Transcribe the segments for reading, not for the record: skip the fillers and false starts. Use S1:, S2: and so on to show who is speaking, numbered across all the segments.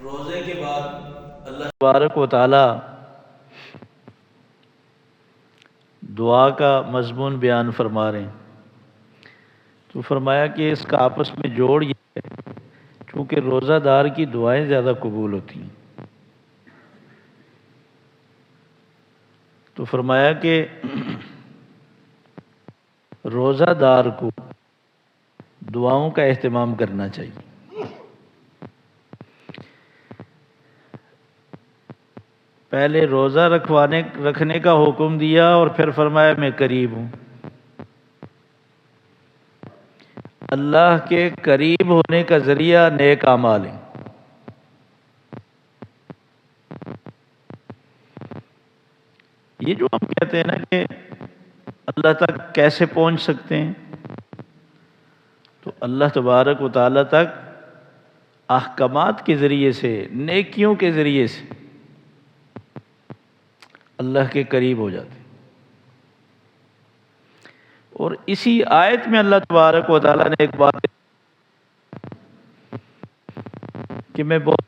S1: روزے کے بعد اللہ تبارک و تعالی دعا کا مضمون بیان فرما رہے ہیں، تو فرمایا کہ اس کا آپس میں جوڑ یہ ہے چونکہ روزہ دار کی دعائیں زیادہ قبول ہوتی ہیں، تو فرمایا کہ روزہ دار کو دعاؤں کا اہتمام کرنا چاہیے۔ پہلے روزہ رکھنے کا حکم دیا اور پھر فرمایا میں قریب ہوں۔ اللہ کے قریب ہونے کا ذریعہ نیک اعمال ہیں۔ یہ جو ہم کہتے ہیں نا کہ اللہ تک کیسے پہنچ سکتے ہیں، تو اللہ تبارک و تعالیٰ تک احکامات کے ذریعے سے، نیکیوں کے ذریعے سے اللہ کے قریب ہو جاتے ہیں۔ اور اسی آیت میں اللہ تبارک و تعالیٰ نے ایک بات کہ میں بہت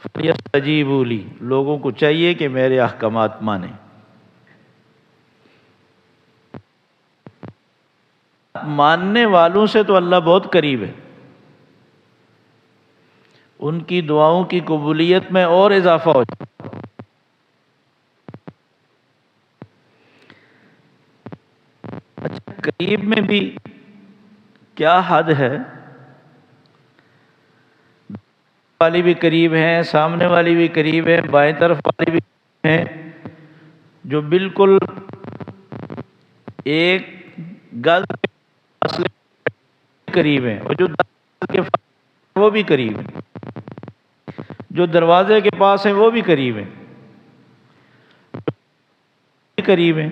S1: فَلْيَسْتَجِيبُوا لِي، لوگوں کو چاہیے کہ میرے احکامات مانیں۔ ماننے والوں سے تو اللہ بہت قریب ہے، ان کی دعاؤں کی قبولیت میں اور اضافہ ہو جائے۔ اچھا، قریب میں بھی کیا حد ہے؟ والی بھی قریب ہیں، سامنے والی بھی قریب ہے، بائیں طرف والی بھی قریب ہیں، جو بالکل ایک گز کے فاصلے قریب ہیں، اور جو دروازے کے پاس وہ بھی قریب ہیں، جو دروازے کے پاس ہیں وہ بھی قریب ہیں، قریب ہیں،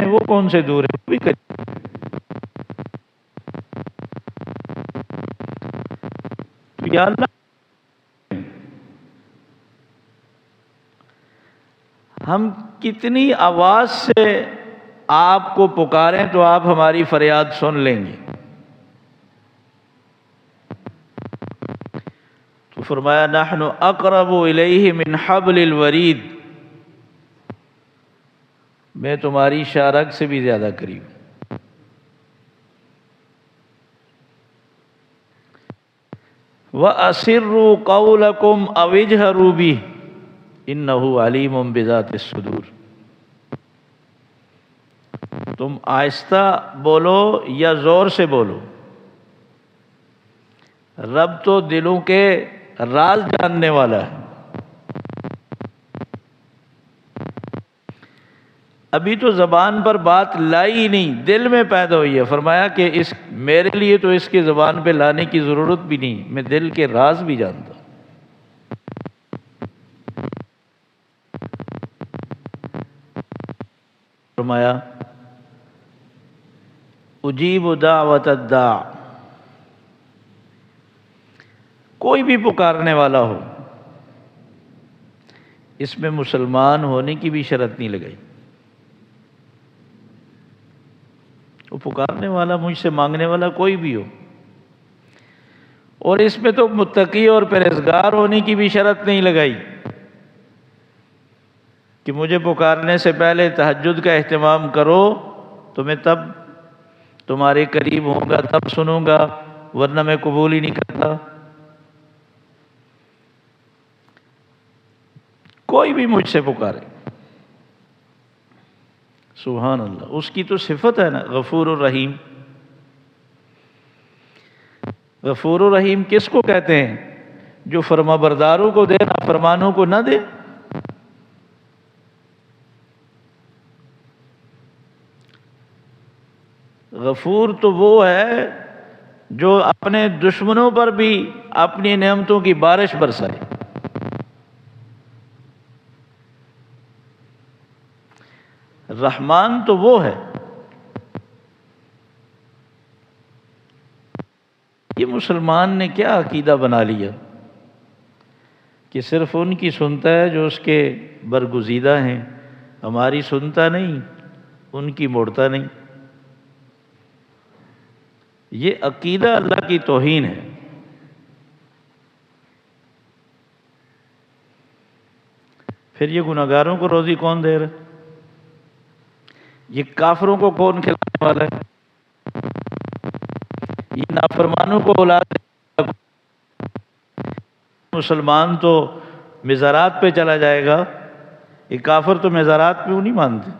S1: وہ کون سے دور ہیں؟ وہ بھی قریب ہیں۔ تو یا اللہ ہم کتنی آواز سے آپ کو پکاریں تو آپ ہماری فریاد سن لیں گے؟ تو فرمایا نحن اقرب الیہ من حبل الورید، میں تمہاری شارک سے بھی زیادہ قریب ہوں۔ وَأَسِرُّوا قَوْلَكُمْ أَوِ اجْهَرُوا بِهِ إِنَّهُ عَلِيمٌ بِذَاتِ الصُّدُورِ، تم آہستہ بولو یا زور سے بولو، رب تو دلوں کے راز جاننے والا ہے۔ ابھی تو زبان پر بات لائی ہی نہیں، دل میں پیدا ہوئی ہے۔ فرمایا کہ میرے لیے تو اس کی زبان پہ لانے کی ضرورت بھی نہیں، میں دل کے راز بھی جانتا ہوں۔ فرمایا اجیب دعوت الداع، کوئی بھی پکارنے والا ہو، اس میں مسلمان ہونے کی بھی شرط نہیں لگائی۔ وہ پکارنے والا، مجھ سے مانگنے والا کوئی بھی ہو، اور اس میں تو متقی اور پرہیزگار ہونے کی بھی شرط نہیں لگائی کہ مجھے پکارنے سے پہلے تہجد کا اہتمام کرو تو میں تب تمہارے قریب ہوں گا، تب سنوں گا، ورنہ میں قبول ہی نہیں کرتا۔ کوئی بھی مجھ سے پکارے، سبحان اللہ، اس کی تو صفت ہے نا غفور الرحیم۔ غفور الرحیم کس کو کہتے ہیں؟ جو فرما برداروں کو دے، نافرمانوں کو نہ دے۔ غفور تو وہ ہے جو اپنے دشمنوں پر بھی اپنی نعمتوں کی بارش برسائے۔ رحمان تو وہ ہے۔ یہ مسلمان نے کیا عقیدہ بنا لیا کہ صرف ان کی سنتا ہے جو اس کے برگزیدہ ہیں، ہماری سنتا نہیں، ان کی موڑتا نہیں۔ یہ عقیدہ اللہ کی توہین ہے۔ پھر یہ گناہگاروں کو روزی کون دے رہا ہے؟ یہ کافروں کو کون کھلانے والا ہے؟ یہ نافرمانوں کو اولاد دے گا؟ مسلمان تو مزارات پہ چلا جائے گا، یہ کافر تو مزارات پہ نہیں مانتے،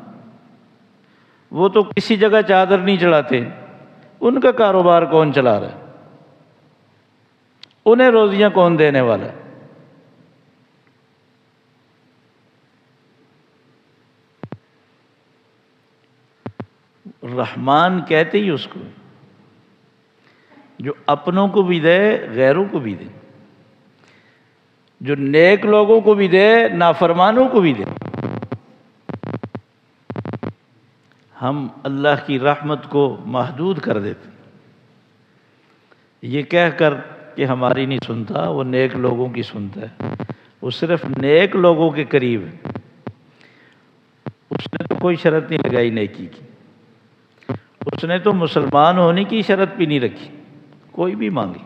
S1: وہ تو کسی جگہ چادر نہیں چڑھاتے، ان کا کاروبار کون چلا رہا ہے؟ انہیں روزیاں کون دینے والا ہے؟ رحمان کہتے ہی اس کو جو اپنوں کو بھی دے غیروں کو بھی دے، جو نیک لوگوں کو بھی دے نافرمانوں کو بھی دے۔ ہم اللہ کی رحمت کو محدود کر دیتے، یہ کہہ کر کہ ہماری نہیں سنتا، وہ نیک لوگوں کی سنتا ہے، وہ صرف نیک لوگوں کے قریب ہے، اس نے تو کوئی شرط نہیں لگائی نیکی کی، اس نے تو مسلمان ہونے کی شرط بھی نہیں رکھی، کوئی بھی مانگی۔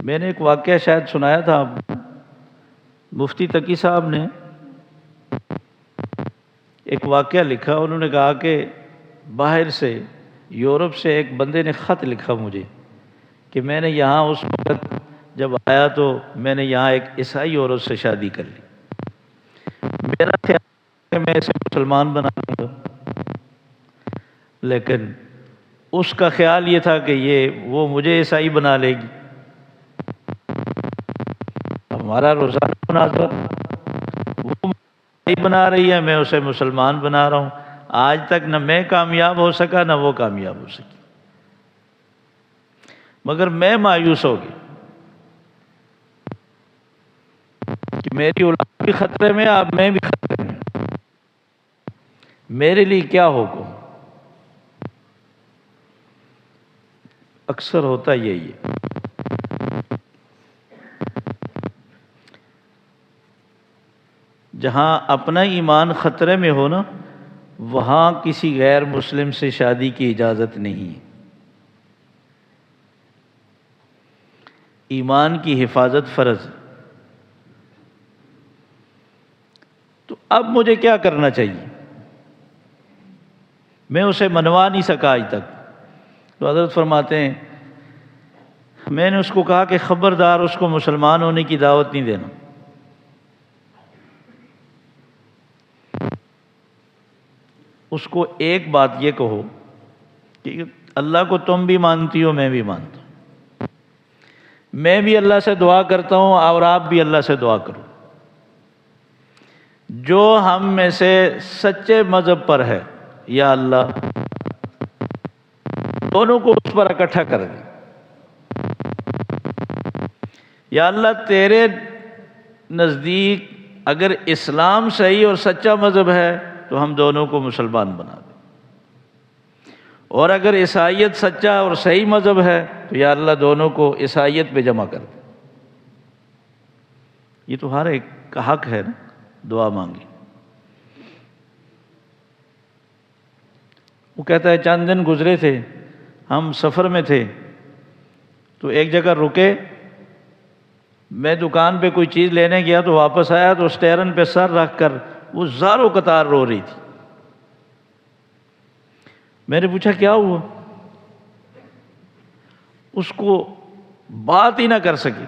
S1: میں نے ایک واقعہ شاید سنایا تھا، مفتی تقی صاحب نے ایک واقعہ لکھا، انہوں نے کہا کہ باہر سے یورپ سے ایک بندے نے خط لکھا مجھے کہ میں نے یہاں اس وقت جب آیا تو میں نے یہاں ایک عیسائی عورت سے شادی کر لی، میرا خیال ہے کہ میں اسے مسلمان بنا دوں گا، لیکن اس کا خیال یہ تھا کہ وہ مجھے عیسائی بنا لے گی۔ ہمارا روزانہ مناظرہ، وہ عیسائی بنا رہی ہے، میں اسے مسلمان بنا رہا ہوں، آج تک نہ میں کامیاب ہو سکا نہ وہ کامیاب ہو سکی، مگر میں مایوس ہو گیا کہ میری اولاد بھی خطرے میں، اب میں بھی خطرے میں، میرے لیے کیا حکم؟ اکثر ہوتا یہی ہے۔ جہاں اپنا ایمان خطرے میں ہو نا، وہاں کسی غیر مسلم سے شادی کی اجازت نہیں ہے۔ ایمان کی حفاظت فرض ہے۔ تو اب مجھے کیا کرنا چاہیے؟ میں اسے منوا نہیں سکا آج تک، تو حضرت فرماتے ہیں میں نے اس کو کہا کہ خبردار اس کو مسلمان ہونے کی دعوت نہیں دینا، اس کو ایک بات یہ کہو کہ اللہ کو تم بھی مانتی ہو، میں بھی مانتا ہوں، میں بھی اللہ سے دعا کرتا ہوں اور آپ بھی اللہ سے دعا کرو، جو ہم میں سے سچے مذہب پر ہے یا اللہ دونوں کو اس پر اکٹھا کر دے، یا اللہ تیرے نزدیک اگر اسلام صحیح اور سچا مذہب ہے تو ہم دونوں کو مسلمان بنا دیں، اور اگر عیسائیت سچا اور صحیح مذہب ہے تو یا اللہ دونوں کو عیسائیت پہ جمع کر دیں۔ یہ تو ہر ایک کا حق ہے نا، دعا مانگی۔ وہ کہتا ہے چند دن گزرے تھے، ہم سفر میں تھے، تو ایک جگہ رکے، میں دکان پہ کوئی چیز لینے گیا تو واپس آیا تو اسٹیرن پہ سر رکھ کر وہ زاروں قطار رو رہی تھی۔ میں نے پوچھا کیا ہوا؟ اس کو بات ہی نہ کر سکی،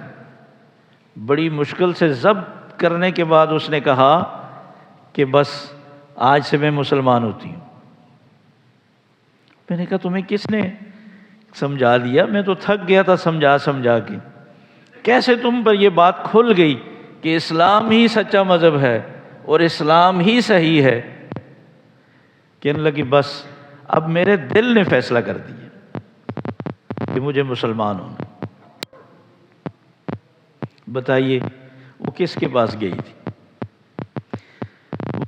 S1: بڑی مشکل سے ضبط کرنے کے بعد اس نے کہا کہ بس آج سے میں مسلمان ہوتی ہوں۔ میں نے کہا تمہیں کس نے سمجھا دیا؟ میں تو تھک گیا تھا سمجھا سمجھا کے، کیسے تم پر یہ بات کھل گئی کہ اسلام ہی سچا مذہب ہے اور اسلام ہی صحیح ہے؟ کہنے لگی بس اب میرے دل نے فیصلہ کر دیا کہ مجھے مسلمان ہونا۔ بتائیے وہ کس کے پاس گئی تھی؟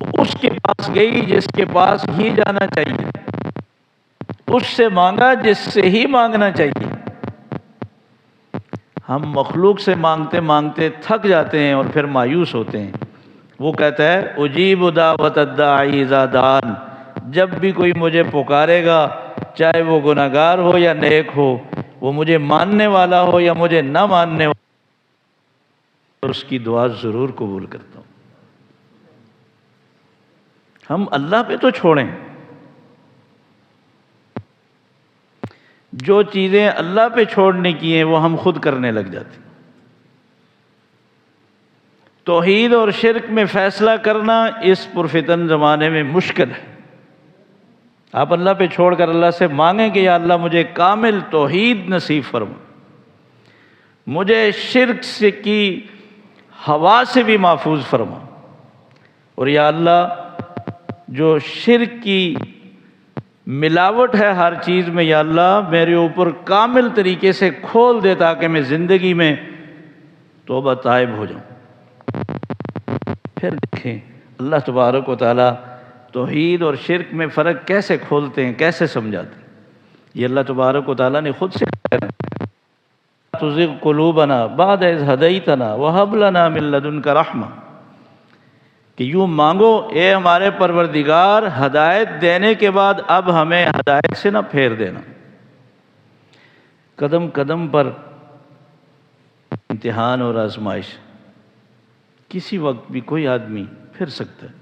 S1: وہ اس کے پاس گئی جس کے پاس ہی جانا چاہیے، اس سے مانگا جس سے ہی مانگنا چاہیے۔ ہم مخلوق سے مانگتے مانگتے تھک جاتے ہیں اور پھر مایوس ہوتے ہیں۔ وہ کہتا ہے اجیب دعوت الداعی اذا دعان، جب بھی کوئی مجھے پکارے گا، چاہے وہ گناہگار ہو یا نیک ہو، وہ مجھے ماننے والا ہو یا مجھے نہ ماننے والا اس کی دعا ضرور قبول کرتا ہوں۔ ہم اللہ پہ تو چھوڑیں، جو چیزیں اللہ پہ چھوڑنے کی ہیں وہ ہم خود کرنے لگ جاتے ہیں۔ توحید اور شرک میں فیصلہ کرنا اس پرفتن زمانے میں مشکل ہے۔ آپ اللہ پہ چھوڑ کر اللہ سے مانگیں کہ یا اللہ مجھے کامل توحید نصیب فرما، مجھے شرک سے کی ہوا سے بھی محفوظ فرما، اور یا اللہ جو شرک کی ملاوٹ ہے ہر چیز میں، یا اللہ میرے اوپر کامل طریقے سے کھول دے تاکہ میں زندگی میں توبہ تائب ہو جاؤں۔ پھر دیکھیں اللہ تبارک و تعالیٰ توحید اور شرک میں فرق کیسے کھولتے ہیں، کیسے سمجھاتے ہیں۔ یہ اللہ تبارک و تعالیٰ نے خود سے کہا ہے، تزغ قلوبنا بعد اذ ہدیتنا وہب لنا من لدنک رحمہ، کہ یوں مانگو اے ہمارے پروردگار ہدایت دینے کے بعد اب ہمیں ہدایت سے نہ پھیر دینا۔ قدم قدم پر امتحان اور آزمائش، کسی وقت بھی کوئی آدمی پھر سکتا ہے۔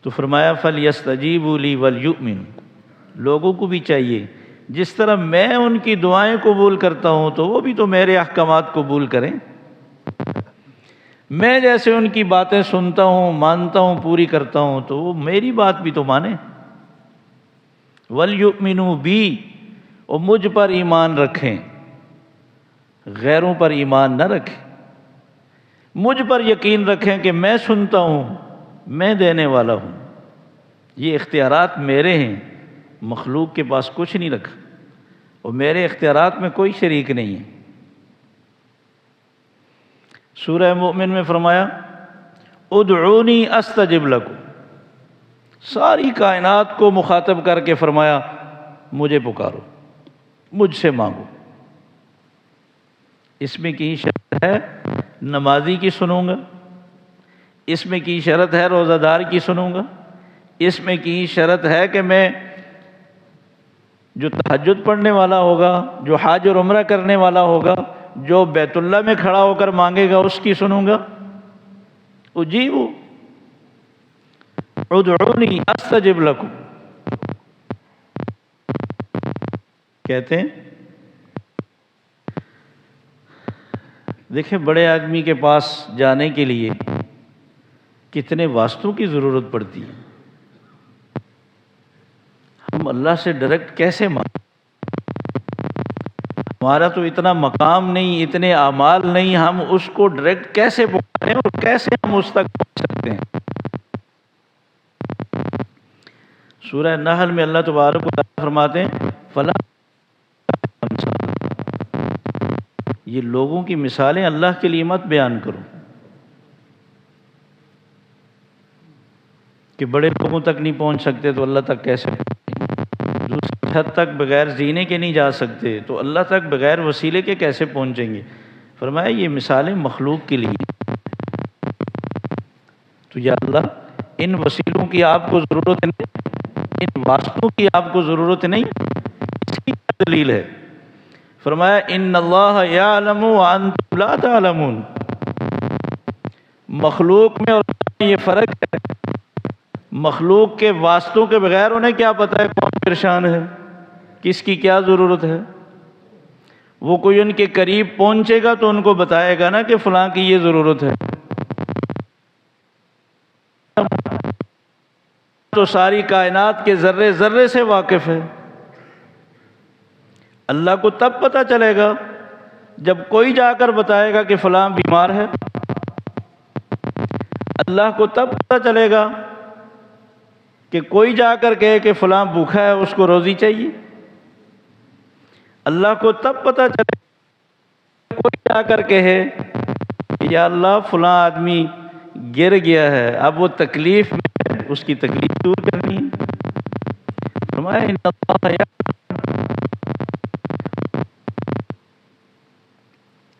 S1: تو فرمایا فَلْيَسْتَجِيبُوا لِي وَلْيُؤْمِنُوا، لوگوں کو بھی چاہیے جس طرح میں ان کی دعائیں قبول کرتا ہوں تو وہ بھی تو میرے احکامات قبول کریں، میں جیسے ان کی باتیں سنتا ہوں، مانتا ہوں، پوری کرتا ہوں تو وہ میری بات بھی تو مانیں۔ وَلْيُؤْمِنُوا بِي، اور مجھ پر ایمان رکھیں، غیروں پر ایمان نہ رکھیں، مجھ پر یقین رکھیں کہ میں سنتا ہوں، میں دینے والا ہوں، یہ اختیارات میرے ہیں، مخلوق کے پاس کچھ نہیں رکھا، اور میرے اختیارات میں کوئی شریک نہیں ہے۔ سورہ مومن میں فرمایا ادعونی استجب لکم، ساری کائنات کو مخاطب کر کے فرمایا مجھے پکارو، مجھ سے مانگو۔ اس میں کی شرط ہے نمازی کی سنوں گا، اس میں کی شرط ہے روزہ دار کی سنوں گا، اس میں کی شرط ہے کہ میں جو تہجد پڑھنے والا ہوگا، جو حج اور عمرہ کرنے والا ہوگا، جو بیت اللہ میں کھڑا ہو کر مانگے گا اس کی سنوں گا۔ اجیبوا ادعونی استجب لکم، کہتے ہیں دیکھیں بڑے آدمی کے پاس جانے کے لیے کتنے واسطوں کی ضرورت پڑتی ہے، ہم اللہ سے ڈائریکٹ کیسے مانگیں؟ ہمارا تو اتنا مقام نہیں، اتنے اعمال نہیں، ہم اس کو ڈائریکٹ کیسے پکاریں اور کیسے ہم اس تک پہنچ سکتے ہیں؟ سورہ نحل میں اللہ تبارک و تعالیٰ فرماتے ہیں فلا، یہ لوگوں کی مثالیں اللہ کے لیے مت بیان کرو کہ بڑے لوگوں تک نہیں پہنچ سکتے تو اللہ تک کیسے پہنچیں، دوسری حد تک بغیر زینے کے نہیں جا سکتے تو اللہ تک بغیر وسیلے کے کیسے پہنچیں گے؟ فرمایا یہ مثالیں مخلوق کے لیے، تو یا اللہ ان وسیلوں کی آپ کو ضرورت نہیں، ان واسطوں کی آپ کو ضرورت نہیں، اس کی کیا دلیل ہے؟ فرمایا ان اللہ یعلم وانتم لا تعلمون، مخلوق میں اور یہ فرق ہے، مخلوق کے واسطوں کے بغیر انہیں کیا پتہ ہے کون پریشان ہے، کس کی کیا ضرورت ہے۔ وہ کوئی ان کے قریب پہنچے گا تو ان کو بتائے گا نا کہ فلاں کی یہ ضرورت ہے، تو ساری کائنات کے ذرے ذرے سے واقف ہے۔ اللہ کو تب پتہ چلے گا جب کوئی جا کر بتائے گا کہ فلاں بیمار ہے، اللہ کو تب پتہ چلے گا کہ کوئی جا کر کہے کہ فلاں بھوکا ہے اس کو روزی چاہیے، اللہ کو تب پتہ چلے گا کوئی جا کر کہے کہ یا اللہ فلاں آدمی گر گیا ہے، اب وہ تکلیف میں ہے، اس کی تکلیف دور کرنی ہے۔ فرمایا ان اللہ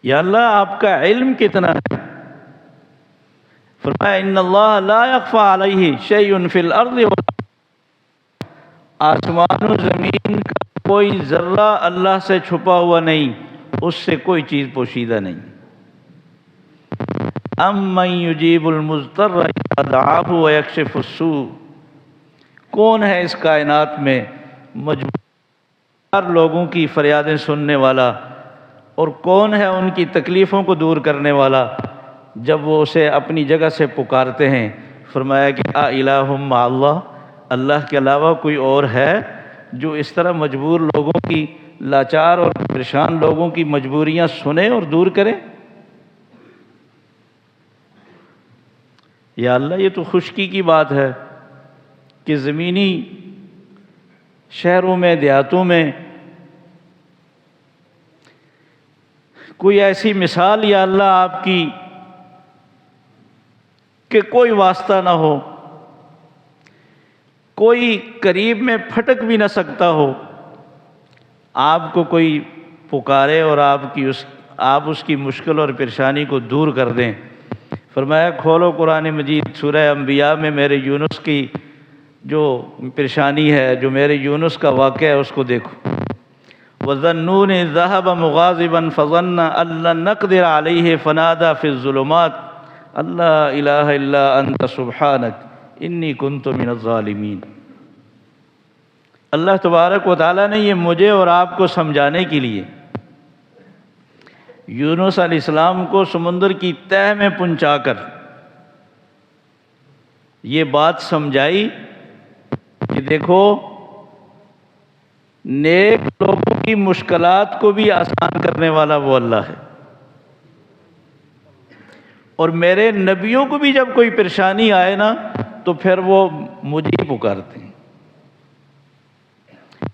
S1: یا اللہ آپ کا علم کتنا ہے؟ فرمایا ان اللہ لا یخفی علیہ شیء فی الارض، آسمان و زمین کا کوئی ذرہ اللہ سے چھپا ہوا نہیں، اس سے کوئی چیز پوشیدہ نہیں۔ امن یجیب المضطر اذا دعاہ ویکشف السوء، کون ہے اس کائنات میں مجبور لوگوں کی فریادیں سننے والا، اور کون ہے ان کی تکلیفوں کو دور کرنے والا جب وہ اسے اپنی جگہ سے پکارتے ہیں؟ فرمایا کہ الہ مع اللہ، اللہ کے علاوہ کوئی اور ہے جو اس طرح مجبور لوگوں کی، لاچار اور پریشان لوگوں کی مجبوریاں سنے اور دور کرے؟ یا اللہ، یہ تو خشکی کی بات ہے کہ زمینی شہروں میں، دیہاتوں میں کوئی ایسی مثال یا اللہ آپ کی کہ کوئی واسطہ نہ ہو، کوئی قریب میں پھٹک بھی نہ سکتا ہو، آپ کو کوئی پکارے اور آپ اس کی مشکل اور پریشانی کو دور کر دیں۔ فرمایا کھولو قرآن مجید، سورہ انبیاء میں میرے یونس کی جو پریشانی ہے، جو میرے یونس کا واقعہ ہے، اس کو دیکھو۔ وَظَنُّونِ ذَهَبَ مُغَاضِبًا فَظَنَّ أَن لَّن نَّقْدِرَ عَلَيْهِ فَنَادَىٰ فِي الظُّلُمَاتِ أَن لَّا إِلَٰهَ إِلَّا أَنتَ سُبْحَانَكَ إِنِّي كُنتُ مِنَ الظَّالِمِينَ۔ اللہ تبارک و تعالیٰ نے یہ مجھے اور آپ کو سمجھانے کے لیے یونس علیہ السلام کو سمندر کی تہہ میں پہنچا کر یہ بات سمجھائی کہ دیکھو، نیک لوگوں کی مشکلات کو بھی آسان کرنے والا وہ اللہ ہے، اور میرے نبیوں کو بھی جب کوئی پریشانی آئے نا تو پھر وہ مجھے ہی پکارتے ہیں۔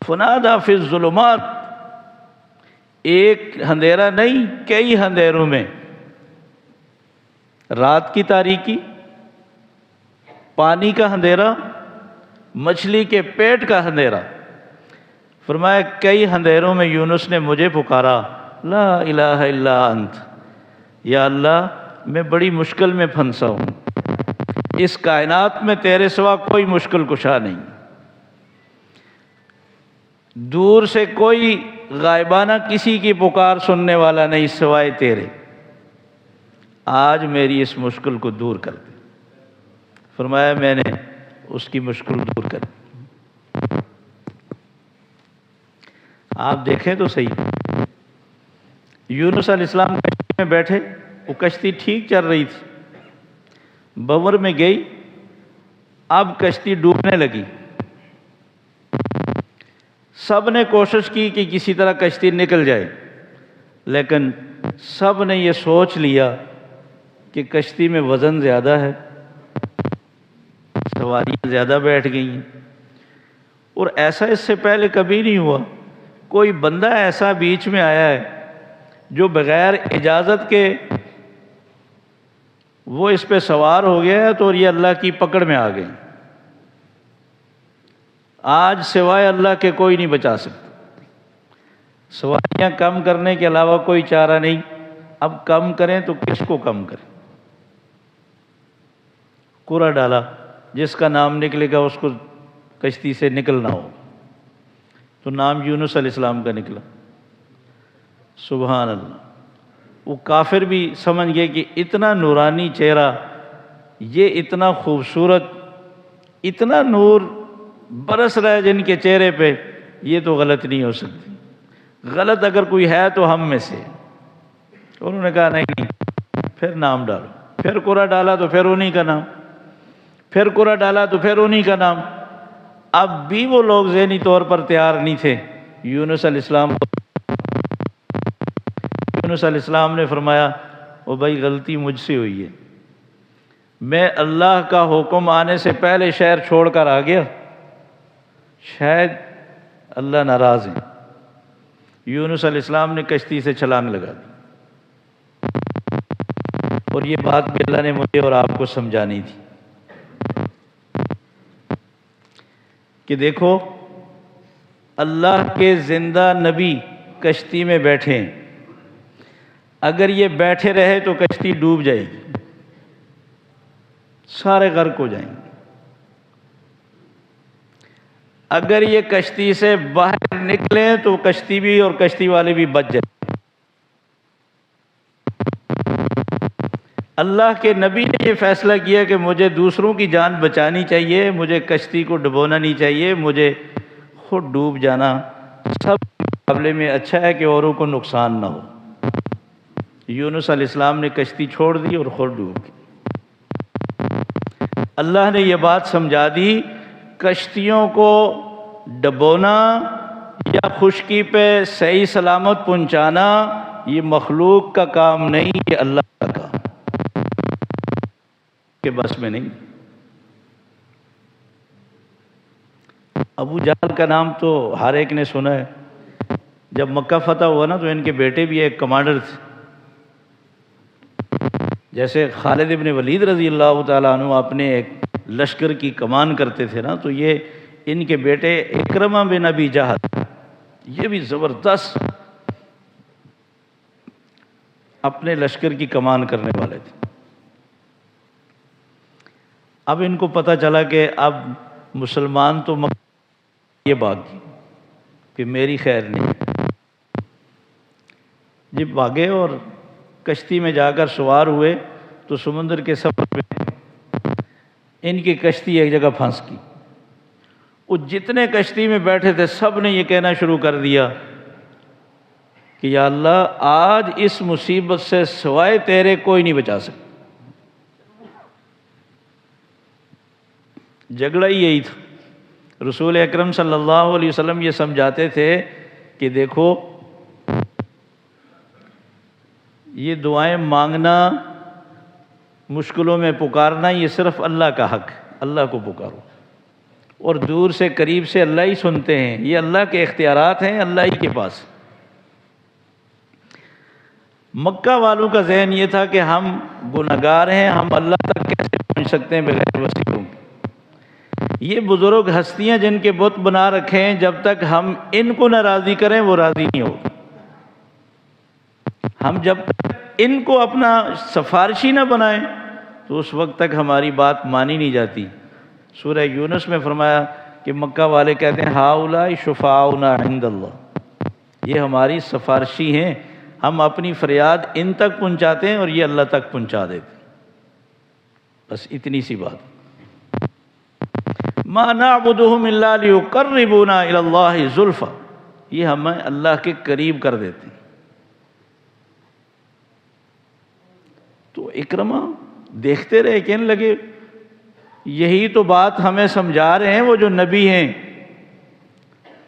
S1: فنادیٰ فی الظلمات، ایک اندھیرا نہیں، کئی اندھیروں میں، رات کی تاریکی، پانی کا اندھیرا، مچھلی کے پیٹ کا اندھیرا۔ فرمایا کئی اندھیروں میں یونس نے مجھے پکارا، لا الہ الا انت، یا اللہ میں بڑی مشکل میں پھنسا ہوں، اس کائنات میں تیرے سوا کوئی مشکل کشا نہیں، دور سے کوئی غائبانہ کسی کی پکار سننے والا نہیں سوائے تیرے، آج میری اس مشکل کو دور کر دے۔ فرمایا میں نے اس کی مشکل دور کر دی۔ آپ دیکھیں تو صحیح، یونس علیہ السلام کشتی میں بیٹھے، وہ کشتی ٹھیک چل رہی تھی، بور میں گئی، اب کشتی ڈوبنے لگی۔ سب نے کوشش کی کہ کسی طرح کشتی نکل جائے، لیکن سب نے یہ سوچ لیا کہ کشتی میں وزن زیادہ ہے، سواریاں زیادہ بیٹھ گئی ہیں، اور ایسا اس سے پہلے کبھی نہیں ہوا۔ کوئی بندہ ایسا بیچ میں آیا ہے جو بغیر اجازت کے وہ اس پہ سوار ہو گیا ہے، تو یہ اللہ کی پکڑ میں آ گئی۔ آج سوائے اللہ کے کوئی نہیں بچا سکتا، سواریاں کم کرنے کے علاوہ کوئی چارہ نہیں۔ اب کم کریں تو کس کو کم کریں؟ کوڑا ڈالا، جس کا نام نکلے گا اس کو کشتی سے نکلنا ہو، تو نام یونس علیہ السلام کا نکلا۔ سبحان اللہ، وہ کافر بھی سمجھ گئے کہ اتنا نورانی چہرہ، یہ اتنا خوبصورت، اتنا نور برس رہا ہے جن کے چہرے پہ، یہ تو غلط نہیں ہو سکتی، غلط اگر کوئی ہے تو ہم میں سے۔ انہوں نے کہا نہیں، پھر نام ڈالو، پھر کوڑا ڈالا تو پھر انہی کا نام، پھر کوڑا ڈالا تو پھر انہی کا نام۔ اب بھی وہ لوگ ذہنی طور پر تیار نہیں تھے یونس علیہ السلام کو۔ یونس علیہ السلام نے فرمایا، او بھائی غلطی مجھ سے ہوئی ہے، میں اللہ کا حکم آنے سے پہلے شہر چھوڑ کر آ گیا، شاید اللہ ناراض ہیں۔ یونس علیہ السلام نے کشتی سے چھلانگ لگا دی، اور یہ بات بھی اللہ نے مجھے اور آپ کو سمجھانی تھی کہ دیکھو، اللہ کے زندہ نبی کشتی میں بیٹھے ہیں، اگر یہ بیٹھے رہے تو کشتی ڈوب جائے گی، سارے غرق ہو جائیں گے۔ اگر یہ کشتی سے باہر نکلیں تو کشتی بھی اور کشتی والے بھی بچ جائیں، اللہ کے نبی نے یہ فیصلہ کیا کہ مجھے دوسروں کی جان بچانی چاہیے، مجھے کشتی کو ڈبونا نہیں چاہیے، مجھے خود ڈوب جانا سب مقابلے میں اچھا ہے کہ اوروں کو نقصان نہ ہو۔ یونس علیہ السلام نے کشتی چھوڑ دی اور خود ڈوب گئی۔ اللہ نے یہ بات سمجھا دی، کشتیوں کو ڈبونا یا خشکی پہ صحیح سلامت پہنچانا یہ مخلوق کا کام نہیں، یہ اللہ کا کام کے بس میں نہیں۔ ابو جہل کا نام تو ہر ایک نے سنا ہے۔ جب مکہ فتح ہوا نا تو ان کے بیٹے بھی ایک کمانڈر تھے، جیسے خالد ابن ولید رضی اللہ تعالیٰ عنہ اپنے ایک لشکر کی کمان کرتے تھے نا، تو یہ ان کے بیٹے اکرمہ بن ابی جہل یہ بھی زبردست اپنے لشکر کی کمان کرنے والے تھے۔ اب ان کو پتہ چلا کہ اب مسلمان تو یہ بھاگی کہ میری خیر نہیں، جب بھاگے اور کشتی میں جا کر سوار ہوئے تو سمندر کے سفر میں ان کی کشتی ایک جگہ پھنس گئی۔ وہ جتنے کشتی میں بیٹھے تھے سب نے یہ کہنا شروع کر دیا کہ یا اللہ آج اس مصیبت سے سوائے تیرے کوئی نہیں بچا سکتا۔ جھگڑا ہی یہی تھا۔ رسول اکرم صلی اللہ علیہ وسلم یہ سمجھاتے تھے کہ دیکھو یہ دعائیں مانگنا، مشکلوں میں پکارنا یہ صرف اللہ کا حق ہے، اللہ کو پکارو، اور دور سے قریب سے اللہ ہی سنتے ہیں، یہ اللہ کے اختیارات ہیں، اللہ ہی کے پاس۔ مکہ والوں کا ذہن یہ تھا کہ ہم گنہگار ہیں، ہم اللہ تک کیسے پہنچ سکتے ہیں بغیر وسیلوں کے۔ یہ بزرگ ہستیاں جن کے بت بنا رکھے ہیں، جب تک ہم ان کو نہ راضی کریں وہ راضی نہیں ہوگی۔ ہم جب تک ان کو اپنا سفارشی نہ بنائیں تو اس وقت تک ہماری بات مانی نہیں جاتی۔ سورہ یونس میں فرمایا کہ مکہ والے کہتے ہیں ہؤلاء شفعاؤنا عند اللہ، یہ ہماری سفارشی ہیں، ہم اپنی فریاد ان تک پہنچاتے ہیں اور یہ اللہ تک پہنچا دیتے ہیں۔ بس اتنی سی بات۔ ما نعبدهم الا ليقربونا الى الله زلفى، یہ ہمیں اللہ کے قریب کر دیتے ہیں۔ تو اکرمہ دیکھتے رہے، کہنے لگے یہی تو بات ہمیں سمجھا رہے ہیں وہ جو نبی ہیں،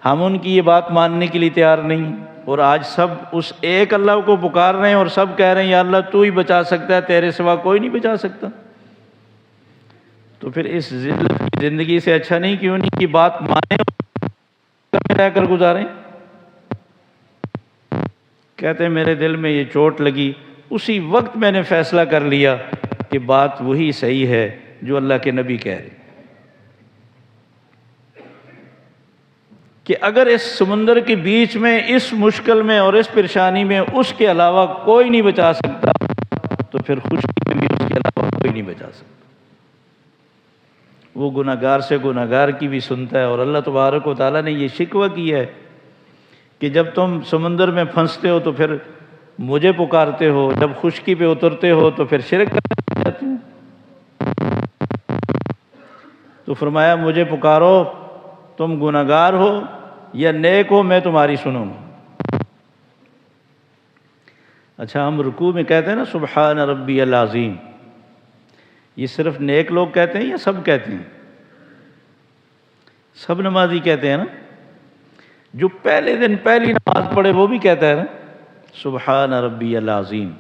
S1: ہم ان کی یہ بات ماننے کے لیے تیار نہیں، اور آج سب اس ایک اللہ کو پکار رہے ہیں اور سب کہہ رہے ہیں یا اللہ تو ہی بچا سکتا ہے، تیرے سوا کوئی نہیں بچا سکتا۔ تو پھر اس ذلت کی زندگی سے اچھا نہیں کہ انہیں کی بات مانیں اور رہ کر گزاریں۔ کہتے ہیں میرے دل میں یہ چوٹ لگی، اسی وقت میں نے فیصلہ کر لیا کہ بات وہی صحیح ہے جو اللہ کے نبی کہہ رہے، کہ اگر اس سمندر کے بیچ میں اس مشکل میں اور اس پریشانی میں اس کے علاوہ کوئی نہیں بچا سکتا تو پھر خوشی میں بھی اس کے علاوہ کوئی نہیں بچا سکتا۔ وہ گناہگار سے گناہگار کی بھی سنتا ہے، اور اللہ تبارک و تعالیٰ نے یہ شکوہ کیا ہے کہ جب تم سمندر میں پھنستے ہو تو پھر مجھے پکارتے ہو، جب خشکی پہ اترتے ہو تو پھر شرک کرتے جاتے ہو۔ تو فرمایا مجھے پکارو، تم گناہگار ہو یا نیک ہو میں تمہاری سنوں گا۔ اچھا ہم رکوع میں کہتے ہیں نا سبحان ربی العظیم، یہ صرف نیک لوگ کہتے ہیں یا سب کہتے ہیں؟ سب نمازی کہتے ہیں نا، جو پہلے دن پہلی نماز پڑھے وہ بھی کہتا ہے نا سبحان ربی العظیم۔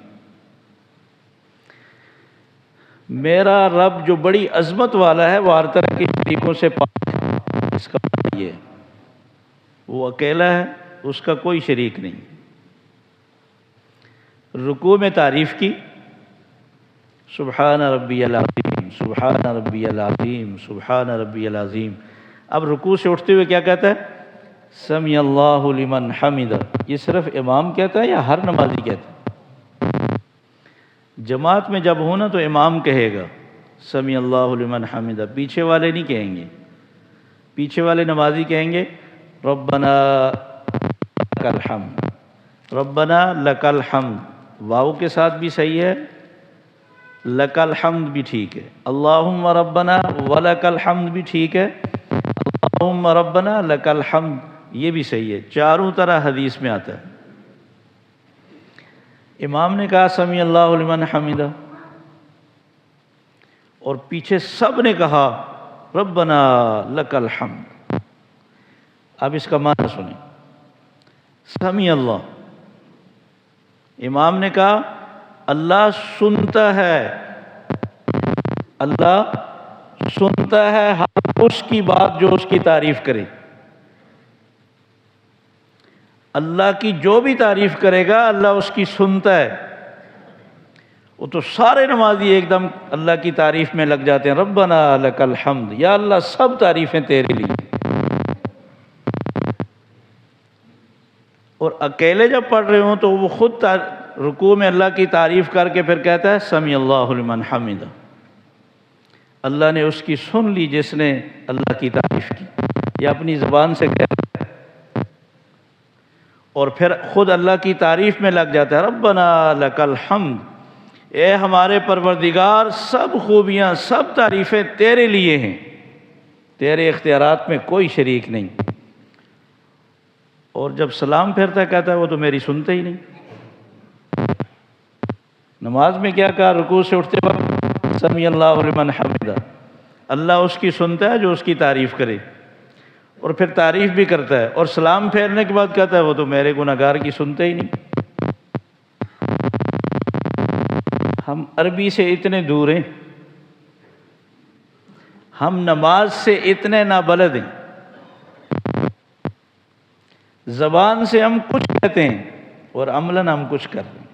S1: میرا رب جو بڑی عظمت والا ہے وہ ہر طرح کے شریکوں سے پاک ہے، اس کا مطلب یہ ہے وہ اکیلا ہے، اس کا کوئی شریک نہیں۔ رکوع میں تعریف کی سبحان ربی العظیم سبحان ربی العظیم سبحان ربی العظیم۔ اب رکوع سے اٹھتے ہوئے کیا کہتا ہے؟ سمی اللہ لمن حمدہ۔ یہ صرف امام کہتا ہے یا ہر نمازی کہتا ہے؟ جماعت میں جب ہونا تو امام کہے گا سمی اللہ لمن حمدہ، پیچھے والے نہیں کہیں گے۔ پیچھے والے نمازی کہیں گے ربنا لک الحمد، ربنا لک الحمد، واو کے ساتھ بھی صحیح ہے لک الحمد بھی ٹھیک ہے، اللہم ربنا ولک الحمد بھی ٹھیک ہے، اللہم ربنا لک الحمد یہ بھی صحیح ہے، چاروں طرح حدیث میں آتا ہے۔ امام نے کہا سمیع اللہ لمن حمدہ، اور پیچھے سب نے کہا ربنا لک الحمد۔ اب اس کا معنی سنیں، سمیع اللہ، امام نے کہا اللہ سنتا ہے، اللہ سنتا ہے ہر اس کی بات جو اس کی تعریف کرے، اللہ کی جو بھی تعریف کرے گا اللہ اس کی سنتا ہے۔ وہ تو سارے نمازی ایک دم اللہ کی تعریف میں لگ جاتے ہیں، ربنا لک الحمد، یا اللہ سب تعریفیں تیرے لیے۔ اور اکیلے جب پڑھ رہے ہوں تو وہ خود رکوع میں اللہ کی تعریف کر کے پھر کہتا ہے سمیع اللہ لمن حمدہ، اللہ نے اس کی سن لی جس نے اللہ کی تعریف کی، یہ اپنی زبان سے کہہ رہا ہے، اور پھر خود اللہ کی تعریف میں لگ جاتا ہے، ربنا لک الحمد، اے ہمارے پروردگار سب خوبیاں سب تعریفیں تیرے لیے ہیں، تیرے اختیارات میں کوئی شریک نہیں۔ اور جب سلام پھیرتا کہتا ہے وہ تو میری سنتے ہی نہیں۔ نماز میں کیا کہا رکوع سے اٹھتے وقت سمیع اللہ لمن حمدہ، اللہ اس کی سنتا ہے جو اس کی تعریف کرے، اور پھر تعریف بھی کرتا ہے، اور سلام پھیرنے کے بعد کہتا ہے وہ تو میرے گناہگار کی سنتے ہی نہیں۔ ہم عربی سے اتنے دور ہیں، ہم نماز سے اتنے نابلد ہیں، زبان سے ہم کچھ کہتے ہیں اور عملاً ہم کچھ کر رہے ہیں۔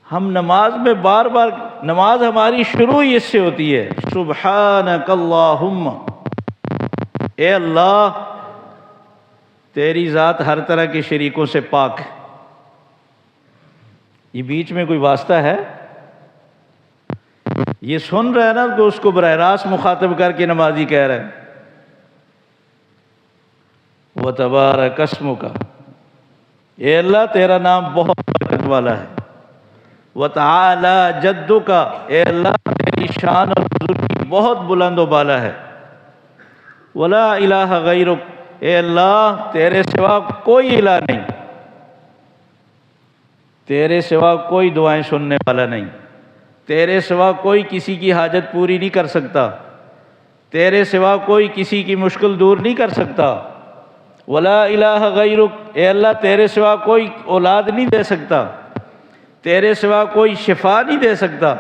S1: ہم نماز میں بار بار، نماز ہماری شروع ہی اس سے ہوتی ہے، سبحانک اللہم، اے اللہ تیری ذات ہر طرح کے شریکوں سے پاک ہے۔ یہ بیچ میں کوئی واسطہ ہے؟ یہ سن رہا ہے نا کہ اس کو براہ راست مخاطب کر کے نمازی کہہ رہا ہے، وَتَبَارَكَ اسْمُكَ، اے اللہ تیرا نام بہت برکت والا ہے، وَتَعَالَى جَدُّكَ، اے اللہ تیری شان اور بزرگی بہت بلند و بالا ہے، وَلَا إِلَٰهَ غَيْرُكَ، اے اللہ تیرے سوا کوئی الہ نہیں، تیرے سوا کوئی دعائیں سننے والا نہیں، تیرے سوا کوئی کسی کی حاجت پوری نہیں کر سکتا، تیرے سوا کوئی کسی کی مشکل دور نہیں کر سکتا، وَلَا إِلَٰهَ غَيْرُكَ، اے اللہ تیرے سوا کوئی اولاد نہیں دے سکتا، تیرے سوا کوئی شفا نہیں دے سکتا۔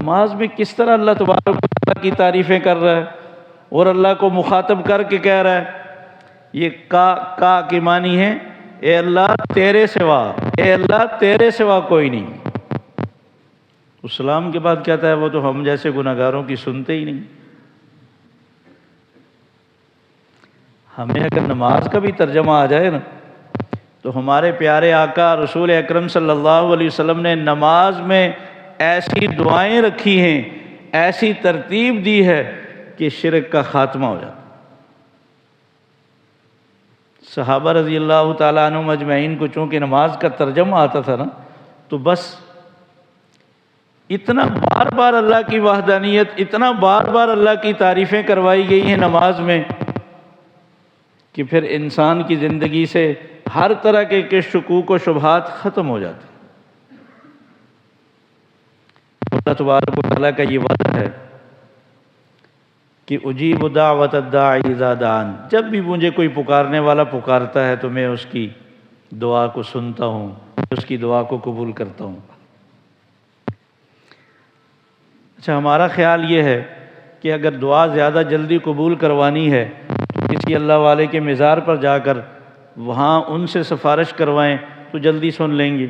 S1: نماز میں کس طرح اللہ تبارک و تعالیٰ کی تعریفیں کر رہا ہے اور اللہ کو مخاطب کر کے کہہ رہا ہے، یہ کا کی معنی ہے اے اللہ تیرے سوا، اے اللہ تیرے سوا کوئی نہیں۔ اسلام کے بعد کہتا ہے وہ تو ہم جیسے گناہگاروں کی سنتے ہی نہیں۔ ہمیں اگر نماز کا بھی ترجمہ آ جائے نا تو ہمارے پیارے آقا رسول اکرم صلی اللہ علیہ وسلم نے نماز میں ایسی دعائیں رکھی ہیں، ایسی ترتیب دی ہے کہ شرک کا خاتمہ ہو جاتا۔ صحابہ رضی اللہ تعالیٰ عنہم اجمعین کو چونکہ نماز کا ترجمہ آتا تھا نا تو بس اتنا بار بار اللہ کی وحدانیت، اتنا بار بار اللہ کی تعریفیں کروائی گئی ہیں نماز میں کہ پھر انسان کی زندگی سے ہر طرح کے شکوک و شبہات ختم ہو جاتے ہیں۔ اللہ تبارک و تعالیٰ کا یہ وعدہ ہے کہ اجیب دعوت الداعی اذا دعان، جب بھی مجھے کوئی پکارنے والا پکارتا ہے تو میں اس کی دعا کو سنتا ہوں، اس کی دعا کو قبول کرتا ہوں۔ اچھا، ہمارا خیال یہ ہے کہ اگر دعا زیادہ جلدی قبول کروانی ہے تو کسی اللہ والے کے مزار پر جا کر وہاں ان سے سفارش کروائیں تو جلدی سن لیں گے۔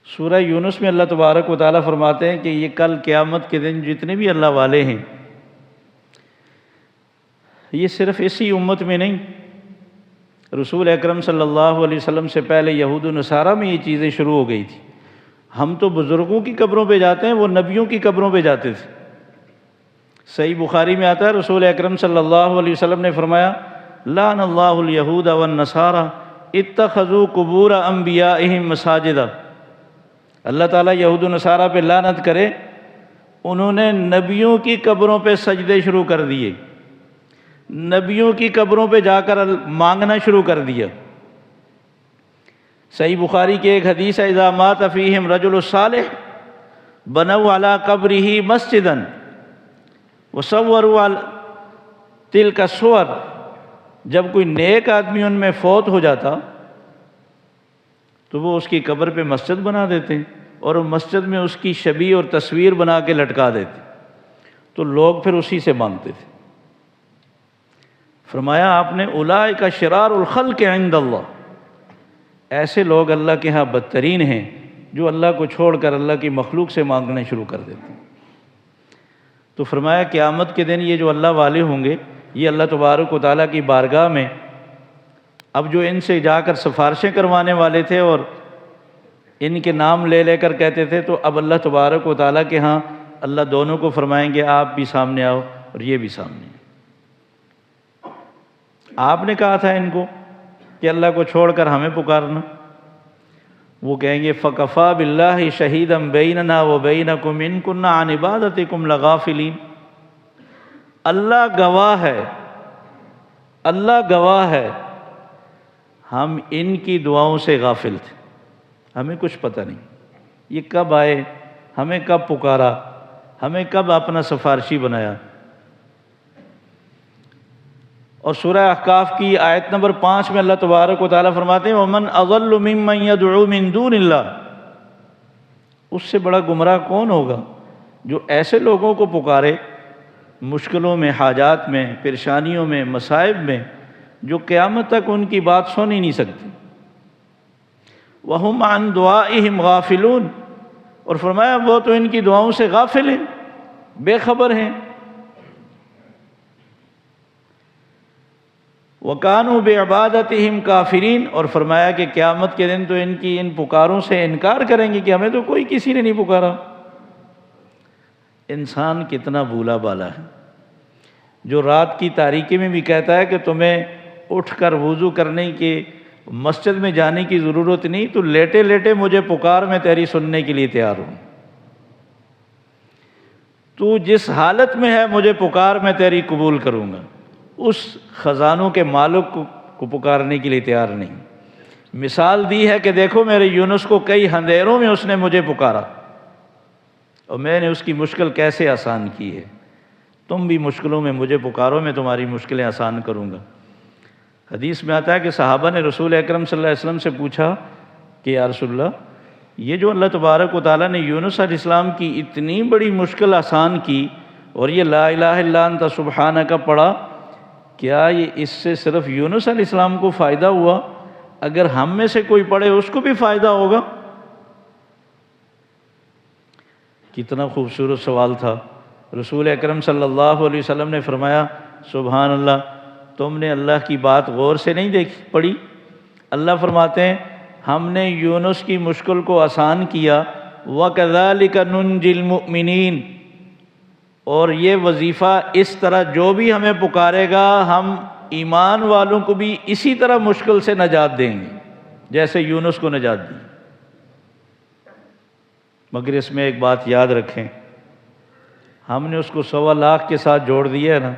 S1: سورہ یونس میں اللہ تبارک و تعالیٰ فرماتے ہیں کہ یہ کل قیامت کے دن جتنے بھی اللہ والے ہیں، یہ صرف اسی امت میں نہیں، رسول اکرم صلی اللہ علیہ وسلم سے پہلے یہود و نصارہ میں یہ چیزیں شروع ہو گئی تھی۔ ہم تو بزرگوں کی قبروں پہ جاتے ہیں، وہ نبیوں کی قبروں پہ جاتے تھے۔ صحیح بخاری میں آتا ہے رسول اکرم صلی اللہ علیہ وسلم نے فرمایا لعن اللہ الیہود والنصارى اتخذوا قبور انبیائہم مساجد، اللہ تعالیٰ یہود و نصارہ پہ لعنت کرے، انہوں نے نبیوں کی قبروں پہ سجدے شروع کر دیے، نبیوں کی قبروں پہ جا کر مانگنا شروع کر دیا۔ صحیح بخاری کی ایک حدیث ہے، اذا مات فیہم رجل الصالح بنوا علی قبرہ مسجدا وصوروا تلک الصور، جب کوئی نیک آدمی ان میں فوت ہو جاتا تو وہ اس کی قبر پہ مسجد بنا دیتے ہیں اور مسجد میں اس کی شبیہ اور تصویر بنا کے لٹکا دیتے، تو لوگ پھر اسی سے مانگتے تھے۔ فرمایا آپ نے اولئک شرار الخلق عند اللہ، ایسے لوگ اللہ کے ہاں بدترین ہیں جو اللہ کو چھوڑ کر اللہ کی مخلوق سے مانگنا شروع کر دیتے ہیں۔ تو فرمایا قیامت کے دن یہ جو اللہ والے ہوں گے، یہ اللہ تبارک و تعالیٰ کی بارگاہ میں اب جو ان سے جا کر سفارشیں کروانے والے تھے اور ان کے نام لے لے کر کہتے تھے، تو اب اللہ تبارک و تعالیٰ کے ہاں اللہ دونوں کو فرمائیں گے آپ بھی سامنے آؤ اور یہ بھی سامنے آؤ۔ آپ نے کہا تھا ان کو کہ اللہ کو چھوڑ کر ہمیں پکارنا، وہ کہیں گے فَكَفَى بِاللَّهِ شَهِيدًا بَيْنَنَا وَبَيْنَكُمْ إِن كُنَّا عَنْ عِبَادَتِكُمْ لَغَافِلِينَ، اللہ گواہ ہے، اللہ گواہ ہے، ہم ان کی دعاؤں سے غافل تھے، ہمیں کچھ پتہ نہیں یہ کب آئے، ہمیں کب پکارا، ہمیں کب اپنا سفارشی بنایا۔ اور سورہ احقاف کی آیت نمبر 5 میں اللہ تبارک و تعالیٰ فرماتے ہیں وَمَنْ أَضَلُّ مِمَّنْ يَدْعُو مِن دُونِ اللَّهِ، اس سے بڑا گمراہ کون ہوگا جو ایسے لوگوں کو پکارے مشکلوں میں، حاجات میں، پریشانیوں میں، مصائب میں، جو قیامت تک ان کی بات سن ہی نہیں سکتی۔ وَهُمْ عَنْ دُعَائِهِمْ غَافِلُونَ، اور فرمایا وہ تو ان کی دعاؤں سے غافل ہیں، بے خبر ہیں۔ وَكَانُوا بِعِبَادَتِهِمْ كَافِرِينَ، اور فرمایا کہ قیامت کے دن تو ان کی ان پکاروں سے انکار کریں گے کہ ہمیں تو کوئی کسی نے نہیں پکارا۔ انسان کتنا بھولا بالا ہے جو رات کی تاریکی میں بھی کہتا ہے کہ تمہیں اٹھ کر وضو کرنے کی مسجد میں جانے کی ضرورت نہیں، تو لیٹے لیٹے مجھے پکار، میں تیری سننے کے لیے تیار ہوں، تو جس حالت میں ہے مجھے پکار، میں تیری قبول کروں گا۔ اس خزانوں کے مالک کو پکارنے کے لیے تیار نہیں۔ مثال دی ہے کہ دیکھو میرے یونس کو کئی اندھیروں میں اس نے مجھے پکارا اور میں نے اس کی مشکل کیسے آسان کی ہے، تم بھی مشکلوں میں مجھے پکارو، میں تمہاری مشکلیں آسان کروں گا۔ حدیث میں آتا ہے کہ صحابہ نے رسول اکرم صلی اللہ علیہ وسلم سے پوچھا کہ یا رسول اللہ، یہ جو اللہ تبارک و تعالیٰ نے یونس علیہ السلام کی اتنی بڑی مشکل آسان کی اور یہ لا الہ الا انت سبحانک پڑھا، کیا یہ اس سے صرف یونس علیہ السلام کو فائدہ ہوا؟ اگر ہم میں سے کوئی پڑھے اس کو بھی فائدہ ہوگا؟ کتنا خوبصورت سوال تھا۔ رسول اکرم صلی اللہ علیہ وسلم نے فرمایا سبحان اللہ، تم نے اللہ کی بات غور سے نہیں پڑھی؟ اللہ فرماتے ہیں ہم نے یونس کی مشکل کو آسان کیا، وَكَذَلِكَ نُنْجِي الْمُؤْمِنِينَ، اور یہ وظیفہ اس طرح جو بھی ہمیں پکارے گا ہم ایمان والوں کو بھی اسی طرح مشکل سے نجات دیں گے جیسے یونس کو نجات دی۔ مگر اس میں ایک بات یاد رکھیں، ہم نے اس کو 1.25 لاکھ کے ساتھ جوڑ دیا ہے نا،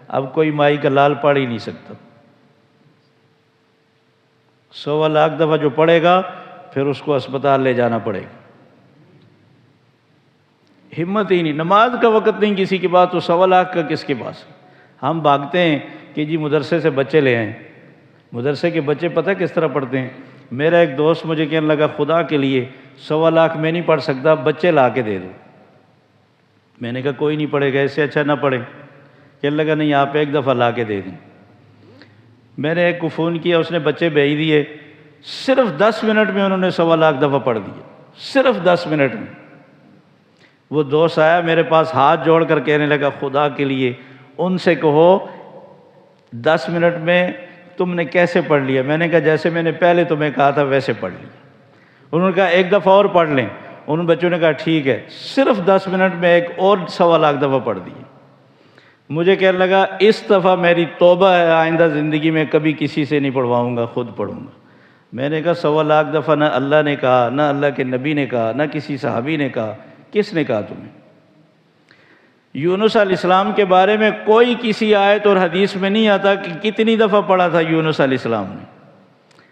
S1: اب کوئی مائی کا لال پڑھ ہی نہیں سکتا۔ 1.25 لاکھ دفعہ جو پڑھے گا پھر اس کو اسپتال لے جانا پڑے گا، ہمت ہی نہیں، نماز کا وقت نہیں کسی کے پاس تو 1.25 لاکھ کا کس کے پاس؟ ہم بھاگتے ہیں کہ جی مدرسے سے بچے لے آئیں، مدرسے کے بچے پتہ کس طرح پڑھتے ہیں؟ میرا ایک دوست مجھے کہنے لگا خدا کے لیے 1.25 لاکھ میں نہیں پڑھ سکتا، بچے لا کے دے دو۔ میں نے کہا کوئی نہیں پڑھے گا، اس سے اچھا نہ پڑھے۔ کہنے لگا نہیں آپ ایک دفعہ لا کے دے دیں۔ میں نے ایک کو فون کیا، اس نے بچے بھیج دیے، صرف 10 منٹ میں انہوں نے 1.25 لاکھ دفعہ پڑھ دیے، صرف 10 منٹ میں۔ وہ دوست آیا میرے پاس ہاتھ جوڑ کر کہنے لگا خدا کے لیے ان سے کہو 10 منٹ میں تم نے کیسے پڑھ لیا؟ میں نے کہا جیسے میں نے پہلے تمہیں کہا تھا ویسے پڑھ لیا۔ انہوں نے کہا ایک دفعہ اور پڑھ لیں، ان بچوں نے کہا ٹھیک ہے، صرف 10 منٹ میں ایک اور 1.25 لاکھ دفعہ پڑھ دی۔ مجھے کہنے لگا اس دفعہ میری توبہ ہے، آئندہ زندگی میں کبھی کسی سے نہیں پڑھواؤں گا، خود پڑھوں گا۔ میں نے کہا 1.25 لاکھ دفعہ نہ اللہ نے کہا، نہ اللہ کے نبی نے کہا، نہ کسی صحابی نے کہا، کس نے کہا تمہیں؟ یونس علیہ السلام کے بارے میں کوئی کسی آیت اور حدیث میں نہیں آتا کہ کتنی دفعہ پڑھا تھا یونس علیہ السلام نے۔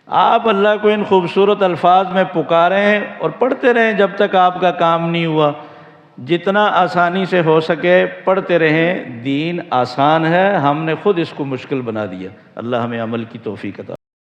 S1: آپ اللہ کو ان خوبصورت الفاظ میں پکاریں اور پڑھتے رہیں جب تک آپ کا کام نہیں ہوا، جتنا آسانی سے ہو سکے پڑھتے رہیں۔ دین آسان ہے، ہم نے خود اس کو مشکل بنا دیا۔ اللہ ہمیں عمل کی توفیق عطا